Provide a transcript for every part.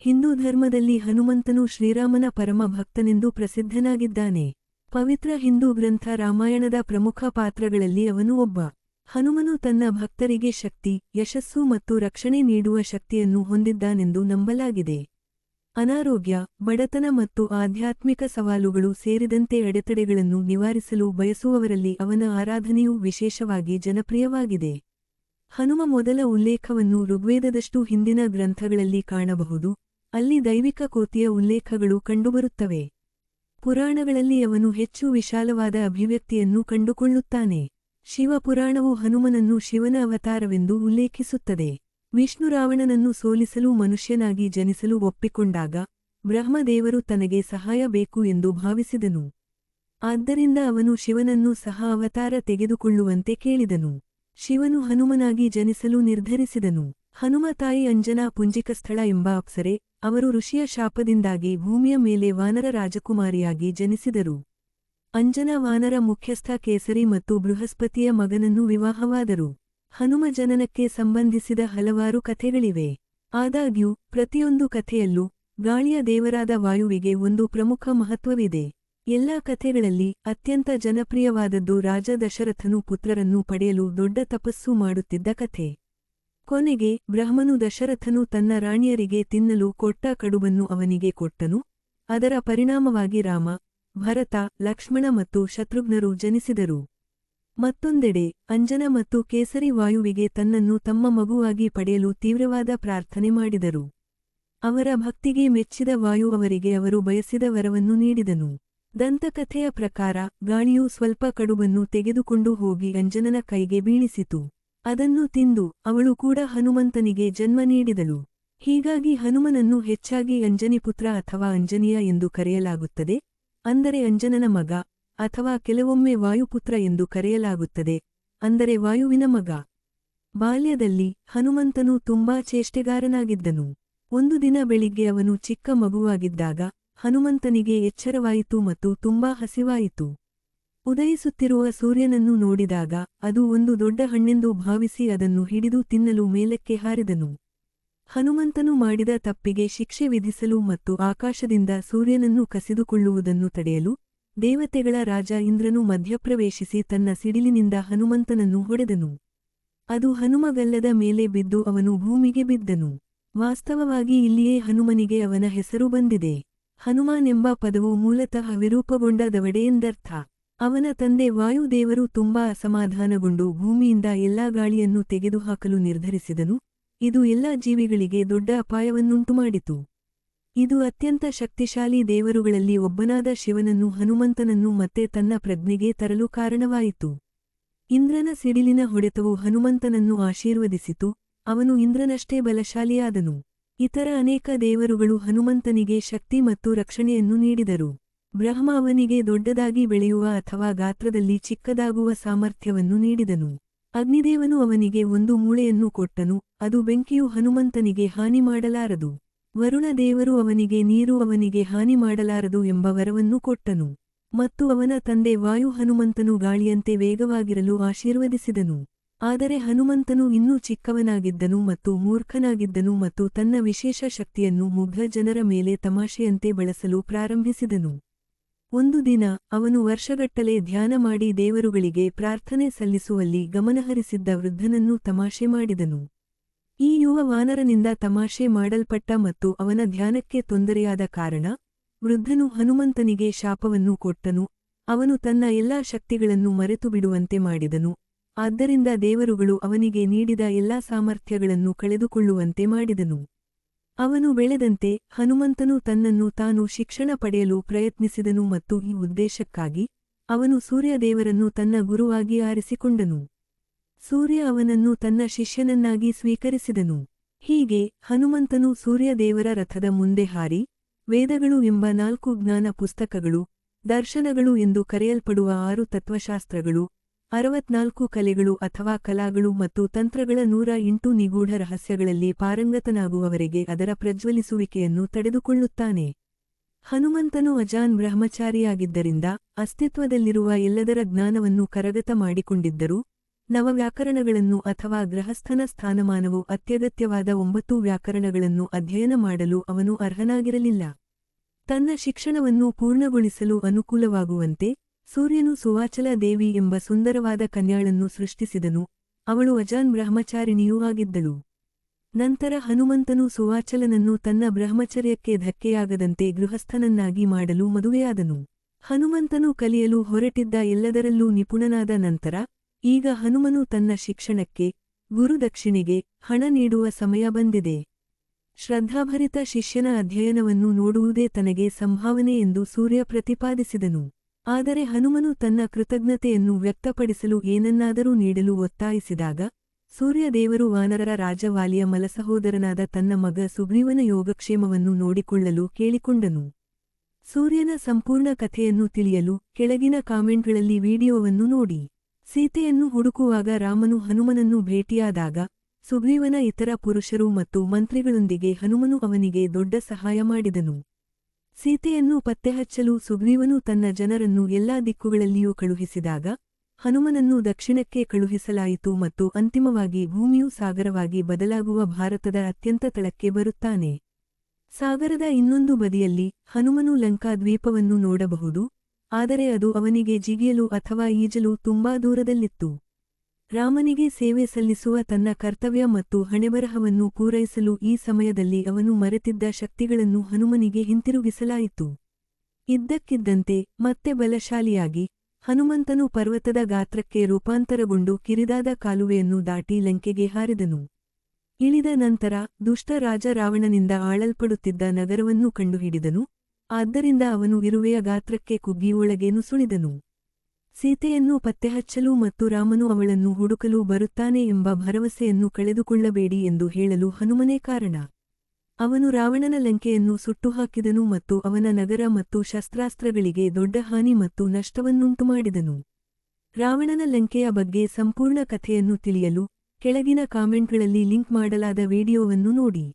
ಹಿಂದೂ ಧರ್ಮದಲ್ಲಿ ಹನುಮಂತನು ಶ್ರೀರಾಮನ ಪರಮ ಭಕ್ತನೆಂದು ಪ್ರಸಿದ್ಧನಾಗಿದ್ದಾನೆ. ಪವಿತ್ರ ಹಿಂದೂ ಗ್ರಂಥ ರಾಮಾಯಣದ ಪ್ರಮುಖ ಪಾತ್ರಗಳಲ್ಲಿ ಅವನು ಒಬ್ಬ. ಹನುಮನು ತನ್ನ ಭಕ್ತರಿಗೆ ಶಕ್ತಿ, ಯಶಸ್ಸು ಮತ್ತು ರಕ್ಷಣೆ ನೀಡುವ ಶಕ್ತಿಯನ್ನು ಹೊಂದಿದ್ದಾನೆಂದು ನಂಬಲಾಗಿದೆ. ಅನಾರೋಗ್ಯ, ಬಡತನ ಮತ್ತು ಆಧ್ಯಾತ್ಮಿಕ ಸವಾಲುಗಳು ಸೇರಿದಂತೆ ಅಡೆತಡೆಗಳನ್ನು ನಿವಾರಿಸಲು ಬಯಸುವವರಲ್ಲಿ ಅವನ ಆರಾಧನೆಯು ವಿಶೇಷವಾಗಿ ಜನಪ್ರಿಯವಾಗಿದೆ. ಹನುಮ ಮೊದಲ ಉಲ್ಲೇಖವನ್ನು ಋಗ್ವೇದದಷ್ಟು ಹಿಂದಿನ ಗ್ರಂಥಗಳಲ್ಲಿ ಕಾಣಬಹುದು, ಅಲ್ಲಿ ದೈವಿಕ ಕೋತಿಯ ಉಲ್ಲೇಖಗಳು ಕಂಡುಬರುತ್ತವೆ. ಪುರಾಣಗಳಲ್ಲಿ ಅವನು ಹೆಚ್ಚು ವಿಶಾಲವಾದ ಅಭಿವ್ಯಕ್ತಿಯನ್ನು ಕಂಡುಕೊಳ್ಳುತ್ತಾನೆ. ಶಿವಪುರಾಣವು ಹನುಮನನ್ನು ಶಿವನ ಅವತಾರವೆಂದು ಉಲ್ಲೇಖಿಸುತ್ತದೆ. ವಿಷ್ಣು ರಾವಣನನ್ನು ಸೋಲಿಸಲು ಮನುಷ್ಯನಾಗಿ ಜನಿಸಲು ಒಪ್ಪಿಕೊಂಡಾಗ ಬ್ರಹ್ಮದೇವರು ತನಗೆ ಸಹಾಯ ಬೇಕು ಎಂದು ಭಾವಿಸಿದನು. ಆದ್ದರಿಂದ ಅವನು ಶಿವನನ್ನು ಸಹ ಅವತಾರ ತೆಗೆದುಕೊಳ್ಳುವಂತೆ ಕೇಳಿದನು. ಶಿವನು ಹನುಮನಾಗಿ ಜನಿಸಲು ನಿರ್ಧರಿಸಿದನು. ಹನುಮ ತಾಯಿ ಅಂಜನಾ ಪುಂಜಿಕಸ್ಥಳ ಎಂಬ ಅಪ್ಸರೆ, ಅವರು ಋಷಿಯ ಶಾಪದಿಂದಾಗಿ ಭೂಮಿಯ ಮೇಲೆ ವಾನರ ರಾಜಕುಮಾರಿಯಾಗಿ ಜನಿಸಿದರು. ಅಂಜನಾ ವಾನರ ಮುಖ್ಯಸ್ಥ ಕೇಸರಿ ಮತ್ತು ಬೃಹಸ್ಪತಿಯ ಮಗನನ್ನು ವಿವಾಹವಾದರು. ಹನುಮ ಜನನಕ್ಕೆ ಸಂಬಂಧಿಸಿದ ಹಲವಾರು ಕಥೆಗಳಿವೆ. ಆದಾಗ್ಯೂ ಪ್ರತಿಯೊಂದು ಕಥೆಯಲ್ಲೂ ಗಾಳಿಯ ದೇವರಾದ ವಾಯುವಿಗೆ ಒಂದು ಪ್ರಮುಖ ಮಹತ್ವವಿದೆ. ಎಲ್ಲಾ ಕಥೆಗಳಲ್ಲಿ ಅತ್ಯಂತ ಜನಪ್ರಿಯವಾದದ್ದು ರಾಜ ದಶರಥನು ಪುತ್ರರನ್ನು ಪಡೆಯಲು ದೊಡ್ಡ ತಪಸ್ಸು ಮಾಡುತ್ತಿದ್ದ ಕಥೆ. ಕೊನೆಗೆ ಬ್ರಹ್ಮನು ದಶರಥನು ತನ್ನ ರಾಣಿಯರಿಗೆ ತಿನ್ನಲು ಕೊಟ್ಟ ಕಡುಬನ್ನು ಅವನಿಗೆ ಕೊಟ್ಟನು. ಅದರ ಪರಿಣಾಮವಾಗಿ ರಾಮ, ಭರತ, ಲಕ್ಷ್ಮಣ ಮತ್ತು ಶತ್ರುಘ್ನರು ಜನಿಸಿದರು. ಮತ್ತೊಂದೆಡೆ ಅಂಜನ ಮತ್ತು ಕೇಸರಿ ವಾಯುವಿಗೆ ತನ್ನನ್ನು ತಮ್ಮ ಮಗುವಾಗಿ ಪಡೆಯಲು ತೀವ್ರವಾದ ಪ್ರಾರ್ಥನೆ ಮಾಡಿದರು. ಅವರ ಭಕ್ತಿಗೆ ಮೆಚ್ಚಿದ ವಾಯು ಅವರಿಗೆ ಅವರು ಬಯಸಿದ ವರವನ್ನು ನೀಡಿದನು. ದಂತಕಥೆಯ ಪ್ರಕಾರ ಗಾಳಿಯು ಸ್ವಲ್ಪ ಕಡುಬನ್ನು ತೆಗೆದುಕೊಂಡು ಹೋಗಿ ಅಂಜನನ ಕೈಗೆ ಬೀಳಿಸಿತು. ಅದನ್ನು ತಿಂದು ಅವಳು ಕೂಡ ಹನುಮಂತನಿಗೆ ಜನ್ಮ ನೀಡಿದಳು. ಹೀಗಾಗಿ ಹನುಮನನ್ನು ಹೆಚ್ಚಾಗಿ ಅಂಜನಿಪುತ್ರ ಅಥವಾ ಅಂಜನೀಯ ಎಂದು ಕರೆಯಲಾಗುತ್ತದೆ, ಅಂದರೆ ಅಂಜನನ ಮಗ, ಅಥವಾ ಕೆಲವೊಮ್ಮೆ ವಾಯುಪುತ್ರ ಎಂದು ಕರೆಯಲಾಗುತ್ತದೆ, ಅಂದರೆ ವಾಯುವಿನ ಮಗ. ಬಾಲ್ಯದಲ್ಲಿ ಹನುಮಂತನು ತುಂಬಾ ಚೇಷ್ಟೆಗಾರನಾಗಿದ್ದನು. ಒಂದು ದಿನ ಬೆಳಿಗ್ಗೆ ಅವನು ಚಿಕ್ಕ ಮಗುವಾಗಿದ್ದಾಗ ಹನುಮಂತನಿಗೆ ಎಚ್ಚರವಾಯಿತು ಮತ್ತು ತುಂಬಾ ಹಸಿವಾಯಿತು. ಉದಯಿಸುತ್ತಿರುವ ಸೂರ್ಯನನ್ನು ನೋಡಿದಾಗ ಅದು ಒಂದು ದೊಡ್ಡ ಹಣ್ಣೆಂದು ಭಾವಿಸಿ ಅದನ್ನು ಹಿಡಿದು ತಿನ್ನಲು ಮೇಲಕ್ಕೆ ಹಾರಿದನು. ಹನುಮಂತನು ಮಾಡಿದ ತಪ್ಪಿಗೆ ಶಿಕ್ಷೆ ವಿಧಿಸಲು ಮತ್ತು ಆಕಾಶದಿಂದ ಸೂರ್ಯನನ್ನು ಕಸಿದುಕೊಳ್ಳುವುದನ್ನು ತಡೆಯಲು ದೇವತೆಗಳ ರಾಜ ಇಂದ್ರನು ಮಧ್ಯಪ್ರವೇಶಿಸಿ ತನ್ನ ಸಿಡಿಲಿನಿಂದ ಹನುಮಂತನನ್ನು ಹೊಡೆದನು. ಅದು ಹನುಮಗಲ್ಲದ ಮೇಲೆ ಬಿದ್ದು ಅವನು ಭೂಮಿಗೆ ಬಿದ್ದನು. ವಾಸ್ತವವಾಗಿ ಇಲ್ಲಿಯೇ ಹನುಮನಿಗೆ ಅವನ ಹೆಸರು ಬಂದಿದೆ. ಹನುಮಾನೆಂಬ ಪದವು ಮೂಲತಃ ವಿರೂಪಗೊಂಡ ದವಡೆ ಎಂದರ್ಥ. ಅವನ ತಂದೆ ವಾಯುದೇವರು ತುಂಬಾ ಅಸಮಾಧಾನಗೊಂಡು ಭೂಮಿಯಿಂದ ಎಲ್ಲಾ ಗಾಳಿಯನ್ನು ತೆಗೆದುಹಾಕಲು ನಿರ್ಧರಿಸಿದನು. ಇದು ಎಲ್ಲಾ ಜೀವಿಗಳಿಗೆ ದೊಡ್ಡ ಅಪಾಯವನ್ನುಂಟುಮಾಡಿತು. ಇದು ಅತ್ಯಂತ ಶಕ್ತಿಶಾಲಿ ದೇವರುಗಳಲ್ಲಿ ಒಬ್ಬನಾದ ಶಿವನನ್ನು ಹನುಮಂತನನ್ನು ಮತ್ತೆ ತನ್ನ ಪ್ರಜ್ಞೆಗೆ ತರಲು ಕಾರಣವಾಯಿತು. ಇಂದ್ರನ ಸಿಡಿಲಿನ ಹೊಡೆತವು ಹನುಮಂತನನ್ನು ಆಶೀರ್ವದಿಸಿತು. ಅವನು ಇಂದ್ರನಷ್ಟೇ ಬಲಶಾಲಿಯಾದನು. ಇತರ ಅನೇಕ ದೇವರುಗಳು ಹನುಮಂತನಿಗೆ ಶಕ್ತಿ ಮತ್ತು ರಕ್ಷಣೆಯನ್ನು ನೀಡಿದರು. ಬ್ರಹ್ಮ ಅವನಿಗೆ ದೊಡ್ಡದಾಗಿ ಬೆಳೆಯುವ ಅಥವಾ ಗಾತ್ರದಲ್ಲಿ ಚಿಕ್ಕದಾಗುವ ಸಾಮರ್ಥ್ಯವನ್ನು ನೀಡಿದನು. ಅಗ್ನಿದೇವನು ಅವನಿಗೆ ಒಂದು ಮೂಳೆಯನ್ನು ಕೊಟ್ಟನು, ಅದು ಬೆಂಕಿಯು ಹನುಮಂತನಿಗೆ ಹಾನಿ ಮಾಡಲಾರದು. ವರುಣ ದೇವರು ಅವನಿಗೆ ನೀರು ಅವನಿಗೆ ಹಾನಿ ಮಾಡಲಾರದು ಎಂಬ ವರವನ್ನು ಕೊಟ್ಟನು. ಮತ್ತು ಅವನ ತಂದೆ ವಾಯು ಹನುಮಂತನು ಗಾಳಿಯಂತೆ ವೇಗವಾಗಿರಲು ಆಶೀರ್ವದಿಸಿದನು. ಆದರೆ ಹನುಮಂತನು ಇನ್ನೂ ಚಿಕ್ಕವನಾಗಿದ್ದನು ಮತ್ತು ಮೂರ್ಖನಾಗಿದ್ದನು ಮತ್ತು ತನ್ನ ವಿಶೇಷ ಶಕ್ತಿಯನ್ನು ಮುಗ್ಧ ಜನರ ಮೇಲೆ ತಮಾಷೆಯಂತೆ ಬಳಸಲು ಪ್ರಾರಂಭಿಸಿದನು. ಒಂದು ದಿನ ಅವನು ವರ್ಷಗಟ್ಟಲೆ ಧ್ಯಾನ ಮಾಡಿ ದೇವರುಗಳಿಗೆ ಪ್ರಾರ್ಥನೆ ಸಲ್ಲಿಸುವಲ್ಲಿ ಗಮನಹರಿಸಿದ್ದ ವೃದ್ಧನನ್ನು ತಮಾಷೆ ಮಾಡಿದನು. ಈ ಯುವ ವಾನರನಿಂದ ತಮಾಷೆ ಮಾಡಲ್ಪಟ್ಟ ಮತ್ತು ಅವನ ಧ್ಯಾನಕ್ಕೆ ತೊಂದರೆಯಾದ ಕಾರಣ ವೃದ್ಧನು ಹನುಮಂತನಿಗೆ ಶಾಪವನ್ನು ಕೊಟ್ಟನು. ಅವನು ತನ್ನ ಎಲ್ಲಾ ಶಕ್ತಿಗಳನ್ನು ಮರೆತುಬಿಡುವಂತೆ ಮಾಡಿದನು. ಆದ್ದರಿಂದ ದೇವರುಗಳು ಅವನಿಗೆ ನೀಡಿದ ಎಲ್ಲಾ ಸಾಮರ್ಥ್ಯಗಳನ್ನು ಕಳೆದುಕೊಳ್ಳುವಂತೆ ಮಾಡಿದನು. ಅವನು ಬೆಳೆದಂತೆ ಹನುಮಂತನು ತನ್ನನ್ನು ತಾನು ಶಿಕ್ಷಣ ಪಡೆಯಲು ಪ್ರಯತ್ನಿಸಿದನು ಮತ್ತು ಈ ಉದ್ದೇಶಕ್ಕಾಗಿ ಅವನು ಸೂರ್ಯದೇವರನ್ನು ತನ್ನ ಗುರುವಾಗಿ ಆರಿಸಿಕೊಂಡನು. ಸೂರ್ಯ ಅವನನ್ನು ತನ್ನ ಶಿಷ್ಯನನ್ನಾಗಿ ಸ್ವೀಕರಿಸಿದನು. ಹೀಗೆ ಹನುಮಂತನು ಸೂರ್ಯದೇವರ ರಥದ ಮುಂದೆ ಹಾರಿ ವೇದಗಳು ಎಂಬ 4 ಜ್ಞಾನ ಪುಸ್ತಕಗಳು, ದರ್ಶನಗಳು ಎಂದು ಕರೆಯಲ್ಪಡುವ 6 ತತ್ವಶಾಸ್ತ್ರಗಳು, 64 ಕಲೆಗಳು ಅಥವಾ ಕಲಾಗಳು ಮತ್ತು ತಂತ್ರಗಳ 108 ನಿಗೂಢ ರಹಸ್ಯಗಳಲ್ಲಿ ಪಾರಂಗತನಾಗುವವರೆಗೆ ಅದರ ಪ್ರಜ್ವಲಿಸುವಿಕೆಯನ್ನು ತಡೆದುಕೊಳ್ಳುತ್ತಾನೆ. ಹನುಮಂತನು ಅಜಾನ್ ಬ್ರಹ್ಮಚಾರಿಯಾಗಿದ್ದರಿಂದ ಅಸ್ತಿತ್ವದಲ್ಲಿರುವ ಎಲ್ಲದರ ಜ್ಞಾನವನ್ನು ಕರಗತ ಮಾಡಿಕೊಂಡಿದ್ದರೂ ನವವ್ಯಾಕರಣಗಳನ್ನು ಅಥವಾ ಗೃಹಸ್ಥನ ಸ್ಥಾನಮಾನವು ಅತ್ಯಗತ್ಯವಾದ 9 ವ್ಯಾಕರಣಗಳನ್ನು ಅಧ್ಯಯನ ಮಾಡಲು ಅವನು ಅರ್ಹನಾಗಿರಲಿಲ್ಲ. ತನ್ನ ಶಿಕ್ಷಣವನ್ನು ಪೂರ್ಣಗೊಳಿಸಲು ಅನುಕೂಲವಾಗುವಂತೆ ಸೂರ್ಯನು ಸುವಾಚಲ ದೇವಿ ಎಂಬ ಸುಂದರವಾದ ಕನ್ಯಾಳನ್ನು ಸೃಷ್ಟಿಸಿದನು, ಅವಳು ಅಜಾನ್ ಬ್ರಹ್ಮಚಾರಿಣಿಯೂ ಆಗಿದ್ದಳು. ನಂತರ ಹನುಮಂತನು ಸುವಾಚಲನನ್ನು ತನ್ನ ಬ್ರಹ್ಮಚರ್ಯಕ್ಕೆ ಧಕ್ಕೆಯಾಗದಂತೆ ಗೃಹಸ್ಥನನ್ನಾಗಿ ಮಾಡಲು ಮದುವೆಯಾದನು. ಹನುಮಂತನು ಕಲಿಯಲು ಹೊರಟಿದ್ದ ಎಲ್ಲದರಲ್ಲೂ ನಿಪುಣನಾದ ನಂತರ ಈಗ ಹನುಮನು ತನ್ನ ಶಿಕ್ಷಣಕ್ಕೆ, ಗುರುದಕ್ಷಿಣೆಗೆ ಹಣ ನೀಡುವ ಸಮಯ ಬಂದಿದೆ. ಶ್ರದ್ಧಾಭರಿತ ಶಿಷ್ಯನ ಅಧ್ಯಯನವನ್ನು ನೋಡುವುದೇ ತನಗೆ ಸಂಭಾವನೆ ಎಂದು ಸೂರ್ಯ ಪ್ರತಿಪಾದಿಸಿದನು. ಆದರೆ ಹನುಮನು ತನ್ನ ಕೃತಜ್ಞತೆಯನ್ನು ವ್ಯಕ್ತಪಡಿಸಲು ಏನನ್ನಾದರೂ ನೀಡಲು ಒತ್ತಾಯಿಸಿದಾಗ ಸೂರ್ಯದೇವರು ವಾನರರ ರಾಜ ವಾಲಿಯ ಮಲಸಹೋದರನಾದ ತನ್ನ ಮಗ ಸುಗ್ರೀವನ ಯೋಗಕ್ಷೇಮವನ್ನು ನೋಡಿಕೊಳ್ಳಲು ಕೇಳಿಕೊಂಡನು. ಸೂರ್ಯನ ಸಂಪೂರ್ಣ ಕಥೆಯನ್ನು ತಿಳಿಯಲು ಕೆಳಗಿನ ಕಾಮೆಂಟ್ಗಳಲ್ಲಿ ವಿಡಿಯೋವನ್ನು ನೋಡಿ. ಸೀತೆಯನ್ನು ಹುಡುಕುವಾಗ ರಾಮನು ಹನುಮನನ್ನು ಭೇಟಿಯಾದಾಗ ಸುಗ್ರೀವನ ಇತರ ಪುರುಷರು ಮತ್ತು ಮಂತ್ರಿಗಳೊಂದಿಗೆ ಹನುಮನು ಅವನಿಗೆ ದೊಡ್ಡ ಸಹಾಯ ಮಾಡಿದನು. ಸೀತೆಯನ್ನು ಪತ್ತೆಹಚ್ಚಲು ಸುಗ್ರೀವನು ತನ್ನ ಜನರನ್ನು ಎಲ್ಲಾ ದಿಕ್ಕುಗಳಲ್ಲಿಯೂ ಕಳುಹಿಸಿದಾಗ ಹನುಮನನ್ನು ದಕ್ಷಿಣಕ್ಕೆ ಕಳುಹಿಸಲಾಯಿತು ಮತ್ತು ಅಂತಿಮವಾಗಿ ಭೂಮಿಯು ಸಾಗರವಾಗಿ ಬದಲಾಗುವ ಭಾರತದ ಅತ್ಯಂತ ತಳಕ್ಕೆ ಬರುತ್ತಾನೆ. ಸಾಗರದ ಇನ್ನೊಂದು ಬದಿಯಲ್ಲಿ ಹನುಮನು ಲಂಕಾ ದ್ವೀಪವನ್ನು ನೋಡಬಹುದು, ಆದರೆ ಅದು ಅವನಿಗೆ ಜಿಗಿಯಲು ಅಥವಾ ಈಜಲು ತುಂಬಾ ದೂರದಲ್ಲಿತ್ತು. ರಾಮನಿಗೆ ಸೇವೆ ಸಲ್ಲಿಸುವ ತನ್ನ ಕರ್ತವ್ಯ ಮತ್ತು ಹಣೆಬರಹವನ್ನು ಪೂರೈಸಲು ಈ ಸಮಯದಲ್ಲಿ ಅವನು ಮರೆತಿದ್ದ ಶಕ್ತಿಗಳನ್ನು ಹನುಮನಿಗೆ ಹಿಂತಿರುಗಿಸಲಾಯಿತು. ಇದ್ದಕ್ಕಿದ್ದಂತೆ ಮತ್ತೆ ಬಲಶಾಲಿಯಾಗಿ ಹನುಮಂತನು ಪರ್ವತದ ಗಾತ್ರಕ್ಕೆ ರೂಪಾಂತರಗೊಂಡು ಕಿರಿದಾದ ಕಾಲುವೆಯನ್ನು ದಾಟಿ ಲಂಕೆಗೆ ಹಾರಿದನು. ಇಳಿದ ನಂತರ ದುಷ್ಟ ರಾಜ ರಾವಣನಿಂದ ಆಳಲ್ಪಡುತ್ತಿದ್ದ ನಗರವನ್ನು ಕಂಡುಹಿಡಿದನು, ಆದ್ದರಿಂದ ಅವನು ಇರುವೆಯ ಗಾತ್ರಕ್ಕೆ ಕುಗ್ಗಿ ಒಳಗೆ ನುಸುಳಿದನು. ಸೀತೆಯನ್ನು ಪತ್ತೆಹಚ್ಚಲು ಮತ್ತು ರಾಮನು ಅವಳನ್ನು ಹುಡುಕಲು ಬರುತ್ತಾನೆ ಎಂಬ ಭರವಸೆಯನ್ನು ಕಳೆದುಕೊಳ್ಳಬೇಡಿ ಎಂದು ಹೇಳಲು ಹನುಮನೇ ಕಾರಣ. ಅವನು ರಾವಣನ ಲಂಕೆಯನ್ನು ಸುಟ್ಟುಹಾಕಿದನು ಮತ್ತು ಅವನ ನಗರ ಮತ್ತು ಶಸ್ತ್ರಾಸ್ತ್ರಗಳಿಗೆ ದೊಡ್ಡ ಹಾನಿ ಮತ್ತು ನಷ್ಟವನ್ನುಂಟುಮಾಡಿದನು. ರಾವಣನ ಲಂಕೆಯ ಬಗ್ಗೆ ಸಂಪೂರ್ಣ ಕಥೆಯನ್ನು ತಿಳಿಯಲು ಕೆಳಗಿನ ಕಾಮೆಂಟ್ಗಳಲ್ಲಿ ಲಿಂಕ್ ಮಾಡಲಾದ ವಿಡಿಯೋವನ್ನು ನೋಡಿ.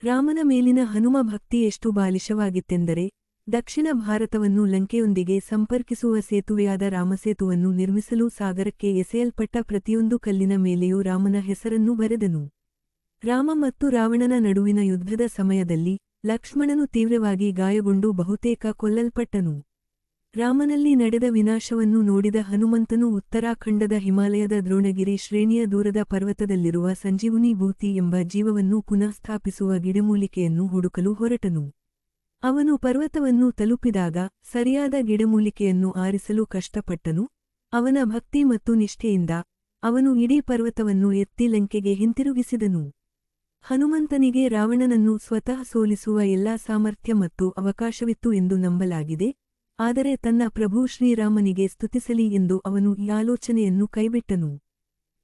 ರಾಮನ ಮೇಲಿನ ಹನುಮ ಭಕ್ತಿ ಎಷ್ಟು ಬಾಲಿಶವಾಗಿತ್ತೆಂದರೆ ದಕ್ಷಿಣ ಭಾರತವನ್ನು ಲಂಕೆಯೊಂದಿಗೆ ಸಂಪರ್ಕಿಸುವ ಸೇತುವೆಯಾದ ರಾಮಸೇತುವನ್ನು ನಿರ್ಮಿಸಲು ಸಾಗರಕ್ಕೆ ಎಸೆಯಲ್ಪಟ್ಟ ಪ್ರತಿಯೊಂದು ಕಲ್ಲಿನ ಮೇಲೆಯೂ ರಾಮನ ಹೆಸರನ್ನು ಬರೆದನು. ರಾಮ ಮತ್ತು ರಾವಣನ ನಡುವಿನ ಯುದ್ಧದ ಸಮಯದಲ್ಲಿ ಲಕ್ಷ್ಮಣನು ತೀವ್ರವಾಗಿ ಗಾಯಗೊಂಡು ಬಹುತೇಕ ಕೊಲ್ಲಲ್ಪಟ್ಟನು. ರಾಮನಲ್ಲಿ ನಡೆದ ವಿನಾಶವನ್ನು ನೋಡಿದ ಹನುಮಂತನು ಉತ್ತರಾಖಂಡದ ಹಿಮಾಲಯದ ದ್ರೋಣಗಿರಿ ಶ್ರೇಣಿಯ ದೂರದ ಪರ್ವತದಲ್ಲಿರುವ ಸಂಜೀವನಿ ಭೂತಿ ಎಂಬ ಜೀವವನ್ನು ಪುನಃಸ್ಥಾಪಿಸುವ ಗಿಡಮೂಲಿಕೆಯನ್ನು ಹುಡುಕಲು ಹೊರಟನು. ಅವನು ಪರ್ವತವನ್ನು ತಲುಪಿದಾಗ ಸರಿಯಾದ ಗಿಡಮೂಲಿಕೆಯನ್ನು ಆರಿಸಲು ಕಷ್ಟಪಟ್ಟನು. ಅವನ ಭಕ್ತಿ ಮತ್ತು ನಿಷ್ಠೆಯಿಂದ ಅವನು ಇಡೀ ಪರ್ವತವನ್ನು ಎತ್ತಿ ಲಂಕೆಗೆ ಹಿಂತಿರುಗಿಸಿದನು. ಹನುಮಂತನಿಗೆ ರಾವಣನನ್ನು ಸ್ವತಃ ಸೋಲಿಸುವ ಎಲ್ಲಾ ಸಾಮರ್ಥ್ಯ ಮತ್ತು ಅವಕಾಶವಿತ್ತು ಎಂದು ನಂಬಲಾಗಿದೆ, ಆದರೆ ತನ್ನ ಪ್ರಭು ಶ್ರೀರಾಮನಿಗೆ ಸ್ತುತಿಸಲಿ ಎಂದು ಅವನು ಈ ಆಲೋಚನೆಯನ್ನು ಕೈಬಿಟ್ಟನು.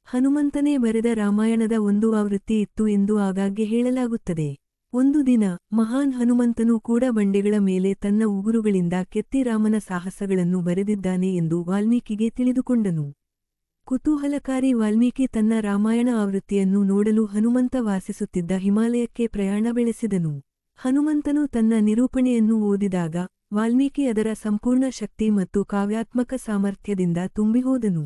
ಹನುಮಂತನೇ ಬರೆದ ರಾಮಾಯಣದ ಒಂದು ಆವೃತ್ತಿ ಇತ್ತು ಎಂದು ಆಗಾಗ್ಗೆ ಹೇಳಲಾಗುತ್ತದೆ. ಒಂದು ದಿನ ಮಹಾನ್ ಹನುಮಂತನು ಕೂಡ ಬಂಡೆಗಳ ಮೇಲೆ ತನ್ನ ಉಗುರುಗಳಿಂದ ಕೆತ್ತಿ ರಾಮನ ಸಾಹಸಗಳನ್ನು ಬರೆದಿದ್ದಾನೆ ಎಂದು ವಾಲ್ಮೀಕಿಗೆ ತಿಳಿದುಕೊಂಡನು. ಕುತೂಹಲಕಾರಿ ವಾಲ್ಮೀಕಿ ತನ್ನ ರಾಮಾಯಣ ಆವೃತ್ತಿಯನ್ನು ನೋಡಲು ಹನುಮಂತ ವಾಸಿಸುತ್ತಿದ್ದ ಹಿಮಾಲಯಕ್ಕೆ ಪ್ರಯಾಣ ಬೆಳೆಸಿದನು. ಹನುಮಂತನು ತನ್ನ ನಿರೂಪಣೆಯನ್ನು ಓದಿದಾಗ ವಾಲ್ಮೀಕಿ ಅದರ ಸಂಪೂರ್ಣ ಶಕ್ತಿ ಮತ್ತು ಕಾವ್ಯಾತ್ಮಕ ಸಾಮರ್ಥ್ಯದಿಂದ ತುಂಬಿಹೋದನು.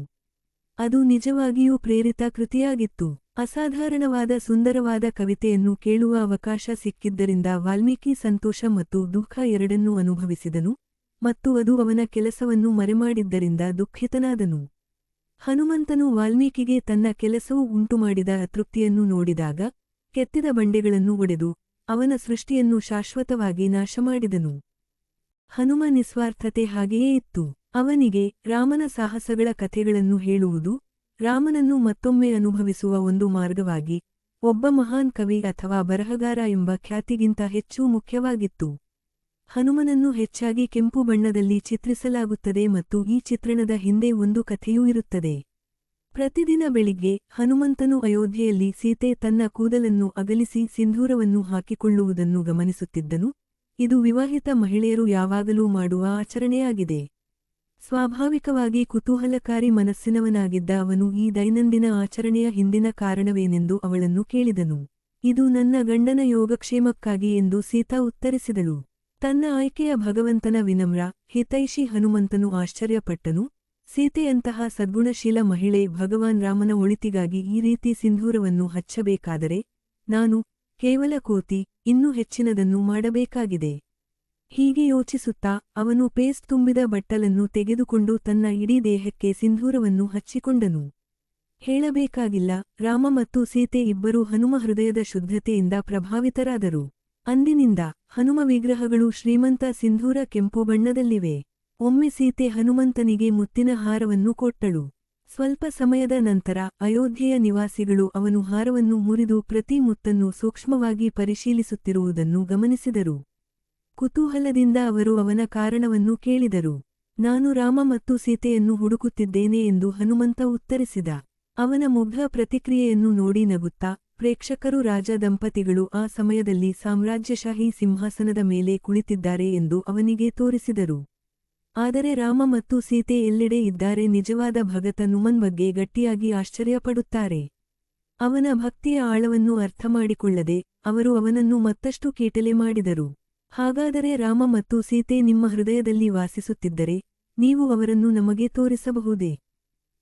ಅದು ನಿಜವಾಗಿಯೂ ಪ್ರೇರಿತ ಕೃತಿಯಾಗಿತ್ತು. ಅಸಾಧಾರಣವಾದ ಸುಂದರವಾದ ಕವಿತೆಯನ್ನು ಕೇಳುವ ಅವಕಾಶ ಸಿಕ್ಕಿದ್ದರಿಂದ ವಾಲ್ಮೀಕಿ ಸಂತೋಷ ಮತ್ತು ದುಃಖ ಎರಡನ್ನೂ ಅನುಭವಿಸಿದನು, ಮತ್ತು ಅದು ಅವನ ಕೆಲಸವನ್ನು ಮರೆಮಾಡಿದ್ದರಿಂದ ದುಃಖಿತನಾದನು. ಹನುಮಂತನು ವಾಲ್ಮೀಕಿಗೆ ತನ್ನ ಕೆಲಸವು ಉಂಟುಮಾಡಿದ ಅತೃಪ್ತಿಯನ್ನು ನೋಡಿದಾಗ ಕೆತ್ತಿದ ಬಂಡೆಗಳನ್ನು ಒಡೆದು ಅವನ ಸೃಷ್ಟಿಯನ್ನು ಶಾಶ್ವತವಾಗಿ ನಾಶಮಾಡಿದನು. ಹನುಮ ನಿಸ್ವಾರ್ಥತೆ ಹಾಗೆಯೇ ಇತ್ತು. ಅವನಿಗೆ ರಾಮನ ಸಾಹಸಗಳ ಕಥೆಗಳನ್ನು ಹೇಳುವುದು ರಾಮನನ್ನು ಮತ್ತೊಮ್ಮೆ ಅನುಭವಿಸುವ ಒಂದು ಮಾರ್ಗವಾಗಿ ಒಬ್ಬ ಮಹಾನ್ ಕವಿ ಅಥವಾ ಬರಹಗಾರ ಎಂಬ ಖ್ಯಾತಿಗಿಂತ ಹೆಚ್ಚು ಮುಖ್ಯವಾಗಿತ್ತು. ಹನುಮನನ್ನು ಹೆಚ್ಚಾಗಿ ಕೆಂಪು ಬಣ್ಣದಲ್ಲಿ ಚಿತ್ರಿಸಲಾಗುತ್ತದೆ ಮತ್ತು ಈ ಚಿತ್ರಣದ ಹಿಂದೆ ಒಂದು ಕಥೆಯೂ ಇರುತ್ತದೆ. ಪ್ರತಿದಿನ ಬೆಳಿಗ್ಗೆ ಹನುಮಂತನು ಅಯೋಧ್ಯೆಯಲ್ಲಿ ಸೀತೆ ತನ್ನ ಕೂದಲನ್ನು ಅಗಲಿಸಿ ಸಿಂಧೂರವನ್ನು ಹಾಕಿಕೊಳ್ಳುವುದನ್ನು ಗಮನಿಸುತ್ತಿದ್ದನು. ಇದು ವಿವಾಹಿತ ಮಹಿಳೆಯರು ಯಾವಾಗಲೂ ಮಾಡುವ ಆಚರಣೆಯಾಗಿದೆ. ಸ್ವಾಭಾವಿಕವಾಗಿ ಕುತೂಹಲಕಾರಿ ಮನಸ್ಸಿನವನಾಗಿದ್ದ ಅವನು ಈ ದೈನಂದಿನ ಆಚರಣೆಯ ಹಿಂದಿನ ಕಾರಣವೇನೆಂದು ಅವಳನ್ನು ಕೇಳಿದನು. ಇದು ನನ್ನ ಗಂಡನ ಯೋಗಕ್ಷೇಮಕ್ಕಾಗಿ ಎಂದು ಸೀತಾ ಉತ್ತರಿಸಿದಳು. ತನ್ನ ಆಯ್ಕೆಯ ಭಗವಂತನ ವಿನಮ್ರ ಹಿತೈಷಿ ಹನುಮಂತನು ಆಶ್ಚರ್ಯಪಟ್ಟನು. ಸೀತೆಯಂತಹ ಸದ್ಗುಣಶೀಲ ಮಹಿಳೆ ಭಗವಾನ್ ರಾಮನ ಒಳಿತಿಗಾಗಿ ಈ ರೀತಿ ಸಿಂಧೂರವನ್ನು ಹಚ್ಚಬೇಕಾದರೆ ನಾನು ಕೇವಲ ಕೋತಿ ಇನ್ನೂ ಹೆಚ್ಚಿನದನ್ನು ಮಾಡಬೇಕಾಗಿದೆ. ಹೀಗೆ ಯೋಚಿಸುತ್ತಾ ಅವನು ಪೇಸ್ಟ್ ತುಂಬಿದ ಬಟ್ಟಲನ್ನು ತೆಗೆದುಕೊಂಡು ತನ್ನ ಇಡೀ ದೇಹಕ್ಕೆ ಸಿಂಧೂರವನ್ನು ಹಚ್ಚಿಕೊಂಡನು. ಹೇಳಬೇಕಾಗಿಲ್ಲ, ರಾಮ ಮತ್ತು ಸೀತೆ ಇಬ್ಬರೂ ಹನುಮ ಹೃದಯದ ಶುದ್ಧತೆಯಿಂದ ಪ್ರಭಾವಿತರಾದರು. ಅಂದಿನಿಂದ ಹನುಮ ವಿಗ್ರಹಗಳು ಶ್ರೀಮಂತ ಸಿಂಧೂರ ಕೆಂಪು ಬಣ್ಣದಲ್ಲಿವೆ. ಒಮ್ಮೆ ಸೀತೆ ಹನುಮಂತನಿಗೆ ಮುತ್ತಿನ ಹಾರವನ್ನು ಕೊಟ್ಟಳು. ಸ್ವಲ್ಪ ಸಮಯದ ನಂತರ ಅಯೋಧ್ಯೆಯ ನಿವಾಸಿಗಳು ಅವನು ಹಾರವನ್ನು ಮುರಿದು ಪ್ರತಿ ಮುತ್ತನ್ನು ಸೂಕ್ಷ್ಮವಾಗಿ ಪರಿಶೀಲಿಸುತ್ತಿರುವುದನ್ನು ಗಮನಿಸಿದರು. ಕುತೂಹಲದಿಂದ ಅವರು ಅವನ ಕಾರಣವನ್ನು ಕೇಳಿದರು. ನಾನು ರಾಮ ಮತ್ತು ಸೀತೆಯನ್ನು ಹುಡುಕುತ್ತಿದ್ದೇನೆ ಎಂದು ಹನುಮಂತ ಉತ್ತರಿಸಿದ. ಅವನ ಮುಗ್ಧ ಪ್ರತಿಕ್ರಿಯೆಯನ್ನು ನೋಡಿ ನಗುತ್ತಾ, ಪ್ರೇಕ್ಷಕರು ರಾಜ ದಂಪತಿಗಳು ಆ ಸಮಯದಲ್ಲಿ ಸಾಮ್ರಾಜ್ಯಶಾಹಿ ಸಿಂಹಾಸನದ ಮೇಲೆ ಕುಳಿತಿದ್ದಾರೆ ಎಂದು ಅವನಿಗೆ ತೋರಿಸಿದರು. ಆದರೆ ರಾಮ ಮತ್ತು ಸೀತೆ ಎಲ್ಲೆಡೆ ಇದ್ದಾರೆ. ನಿಜವಾದ ಭಗತ ಹನುಮನ್ ಬಗ್ಗೆ ಗಟ್ಟಿಯಾಗಿ ಆಶ್ಚರ್ಯಪಡುತ್ತಾರೆ. ಅವನ ಭಕ್ತಿಯ ಆಳವನ್ನು ಅರ್ಥಮಾಡಿಕೊಳ್ಳದೆ ಅವರು ಅವನನ್ನು ಮತ್ತಷ್ಟು ಕೀಟಲೆ ಮಾಡಿದರು. ಹಾಗಾದರೆ ರಾಮ ಮತ್ತು ಸೀತೆ ನಿಮ್ಮ ಹೃದಯದಲ್ಲಿ ವಾಸಿಸುತ್ತಿದ್ದರೆ ನೀವು ಅವರನ್ನು ನಮಗೆ ತೋರಿಸಬಹುದೇ?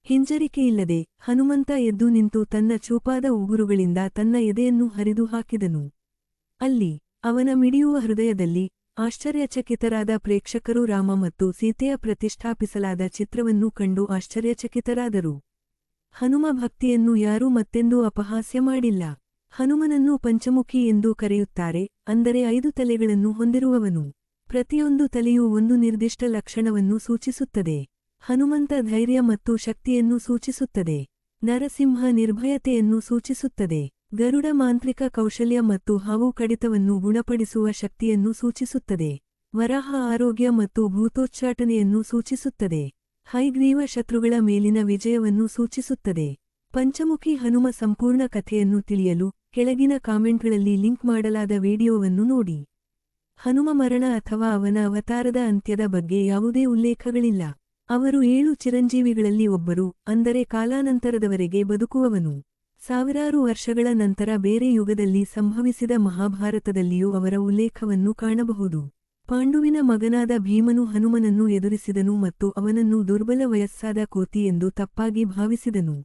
ಹಿಂಜರಿಕೆಯಿಲ್ಲದೆ ಹನುಮಂತ ಎದ್ದು ನಿಂತು ತನ್ನ ಚೂಪಾದ ಉಗುರುಗಳಿಂದ ತನ್ನ ಎದೆಯನ್ನು ಹರಿದು ಹಾಕಿದನು. ಅಲ್ಲಿ ಅವನ ಮಿಡಿಯುವ ಹೃದಯದಲ್ಲಿ ಆಶ್ಚರ್ಯಚಕಿತರಾದ ಪ್ರೇಕ್ಷಕರು ರಾಮ ಮತ್ತು ಸೀತೆಯ ಪ್ರತಿಷ್ಠಾಪಿಸಲಾದ ಚಿತ್ರವನ್ನು ಕಂಡು ಆಶ್ಚರ್ಯಚಕಿತರಾದರು. ಹನುಮ ಭಕ್ತಿಯನ್ನು ಯಾರೂ ಮತ್ತೆಂದೂ ಅಪಹಾಸ್ಯ ಮಾಡಿಲ್ಲ. ಹನುಮನನ್ನು ಪಂಚಮುಖಿ ಎಂದು ಕರೆಯುತ್ತಾರೆ, ಅಂದರೆ 5 ತಲೆಗಳನ್ನು ಹೊಂದಿರುವವನು. ಪ್ರತಿಯೊಂದು ತಲೆಯೂ ಒಂದು ನಿರ್ದಿಷ್ಟ ಲಕ್ಷಣವನ್ನು ಸೂಚಿಸುತ್ತದೆ. ಹನುಮಂತ ಧೈರ್ಯ ಮತ್ತು ಶಕ್ತಿಯನ್ನು ಸೂಚಿಸುತ್ತದೆ. ನರಸಿಂಹ ನಿರ್ಭಯತೆಯನ್ನು ಸೂಚಿಸುತ್ತದೆ. ಗರುಡ ಮಾಂತ್ರಿಕ ಕೌಶಲ್ಯ ಮತ್ತು ಹಾವು ಕಡಿತವನ್ನು ಗುಣಪಡಿಸುವ ಶಕ್ತಿಯನ್ನು ಸೂಚಿಸುತ್ತದೆ. ವರಾಹ ಆರೋಗ್ಯ ಮತ್ತು ಭೂತೋಚ್ಚಾಟನೆಯನ್ನು ಸೂಚಿಸುತ್ತದೆ. ಹಯಗ್ರೀವ ಶತ್ರುಗಳ ಮೇಲಿನ ವಿಜಯವನ್ನು ಸೂಚಿಸುತ್ತದೆ. ಪಂಚಮುಖಿ ಹನುಮ ಸಂಪೂರ್ಣ ಕಥೆಯನ್ನು ತಿಳಿಯಲು ಕೆಳಗಿನ ಕಾಮೆಂಟ್ಗಳಲ್ಲಿ ಲಿಂಕ್ ಮಾಡಲಾದ ವಿಡಿಯೋವನ್ನು ನೋಡಿ. ಹನುಮ ಮರಣ ಅಥವಾ ಅವನ ಅವತಾರದ ಅಂತ್ಯದ ಬಗ್ಗೆ ಯಾವುದೇ ಉಲ್ಲೇಖಗಳಿಲ್ಲ. ಅವರು 7 ಚಿರಂಜೀವಿಗಳಲ್ಲಿ ಒಬ್ಬರು, ಅಂದರೆ ಕಾಲಾನಂತರದವರೆಗೆ ಬದುಕುವವನು. ಸಾವಿರಾರು ವರ್ಷಗಳ ನಂತರ ಬೇರೆ ಯುಗದಲ್ಲಿ ಸಂಭವಿಸಿದ ಮಹಾಭಾರತದಲ್ಲಿಯೂ ಅವರ ಉಲ್ಲೇಖವನ್ನು ಕಾಣಬಹುದು. ಪಾಂಡುವಿನ ಮಗನಾದ ಭೀಮನು ಹನುಮನನ್ನು ಎದುರಿಸಿದನು ಮತ್ತು ಅವನನ್ನು ದುರ್ಬಲ ವಯಸ್ಸಾದ ಕೋತಿ ಎಂದು ತಪ್ಪಾಗಿ ಭಾವಿಸಿದನು.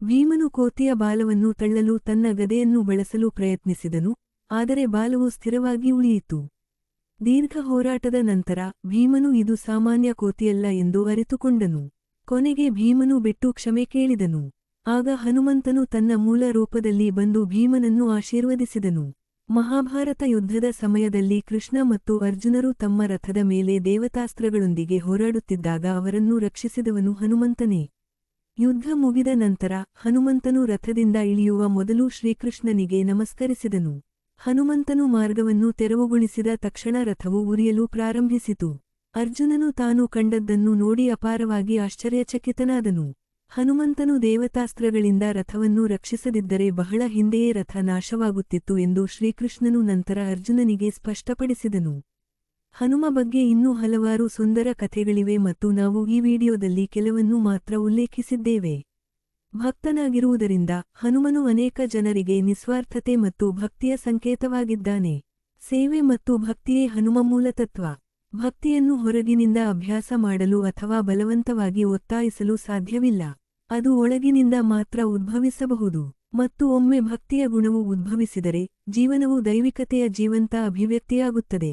ಭೀಮನು ಕೋತಿಯ ಬಾಲವನ್ನು ತಳ್ಳಲು ತನ್ನ ಗದೆಯನ್ನು ಬಳಸಲು ಪ್ರಯತ್ನಿಸಿದನು, ಆದರೆ ಬಾಲವು ಸ್ಥಿರವಾಗಿ ಉಳಿಯಿತು. ದೀರ್ಘ ಹೋರಾಟದ ನಂತರ ಭೀಮನು ಇದು ಸಾಮಾನ್ಯ ಕೋತಿಯಲ್ಲ ಎಂದು ಅರಿತುಕೊಂಡನು. ಕೊನೆಗೆ ಭೀಮನು ಬಿಟ್ಟು ಕ್ಷಮೆ ಕೇಳಿದನು. ಆಗ ಹನುಮಂತನು ತನ್ನ ಮೂಲ ರೂಪದಲ್ಲಿ ಬಂದು ಭೀಮನನ್ನು ಆಶೀರ್ವದಿಸಿದನು. ಮಹಾಭಾರತ ಯುದ್ಧದ ಸಮಯದಲ್ಲಿ ಕೃಷ್ಣ ಮತ್ತು ಅರ್ಜುನರು ತಮ್ಮ ರಥದ ಮೇಲೆ ದೇವತಾಸ್ತ್ರಗಳೊಂದಿಗೆ ಹೋರಾಡುತ್ತಿದ್ದಾಗ ಅವರನ್ನು ರಕ್ಷಿಸಿದವನು ಹನುಮಂತನೇ. ಯುದ್ಧ ಮುಗಿದ ನಂತರ ಹನುಮಂತನು ರಥದಿಂದ ಇಳಿಯುವ ಮೊದಲು ಶ್ರೀಕೃಷ್ಣನಿಗೆ ನಮಸ್ಕರಿಸಿದನು. ಹನುಮಂತನು ಮಾರ್ಗವನ್ನು ತೆರವುಗೊಳಿಸಿದ ತಕ್ಷಣ ರಥವು ಉರಿಯಲು ಪ್ರಾರಂಭಿಸಿತು. ಅರ್ಜುನನು ತಾನು ಕಂಡದ್ದನ್ನು ನೋಡಿ ಅಪಾರವಾಗಿ ಆಶ್ಚರ್ಯಚಕಿತನಾದನು. ಹನುಮಂತನು ದೇವತಾಸ್ತ್ರಗಳಿಂದ ರಥವನ್ನು ರಕ್ಷಿಸದಿದ್ದರೆ ಬಹಳ ಹಿಂದೆಯೇ ರಥ ನಾಶವಾಗುತ್ತಿತ್ತು ಎಂದು ಶ್ರೀಕೃಷ್ಣನು ನಂತರ ಅರ್ಜುನನಿಗೆ ಸ್ಪಷ್ಟಪಡಿಸಿದನು. ಹನುಮ ಬಗ್ಗೆ ಇನ್ನೂ ಹಲವಾರು ಸುಂದರ ಕಥೆಗಳಿವೆ ಮತ್ತು ನಾವು ಈ ವಿಡಿಯೋದಲ್ಲಿ ಕೆಲವನ್ನು ಮಾತ್ರ ಉಲ್ಲೇಖಿಸಿದ್ದೇವೆ. ಭಕ್ತನಾಗಿರುವುದರಿಂದ ಹನುಮನು ಅನೇಕ ಜನರಿಗೆ ನಿಸ್ವಾರ್ಥತೆ ಮತ್ತು ಭಕ್ತಿಯ ಸಂಕೇತವಾಗಿದ್ದಾನೆ. ಸೇವೆ ಮತ್ತು ಭಕ್ತಿಯೇ ಹನುಮ ಮೂಲತತ್ವ. ಭಕ್ತಿಯನ್ನು ಹೊರಗಿನಿಂದ ಅಭ್ಯಾಸ ಮಾಡಲು ಅಥವಾ ಬಲವಂತವಾಗಿ ಒತ್ತಾಯಿಸಲು ಸಾಧ್ಯವಿಲ್ಲ. ಅದು ಒಳಗಿನಿಂದ ಮಾತ್ರ ಉದ್ಭವಿಸಬಹುದು. ಮತ್ತು ಒಮ್ಮೆ ಭಕ್ತಿಯ ಗುಣವು ಉದ್ಭವಿಸಿದರೆ ಜೀವನವು ದೈವಿಕತೆಯ ಜೀವಂತ ಅಭಿವ್ಯಕ್ತಿಯಾಗುತ್ತದೆ.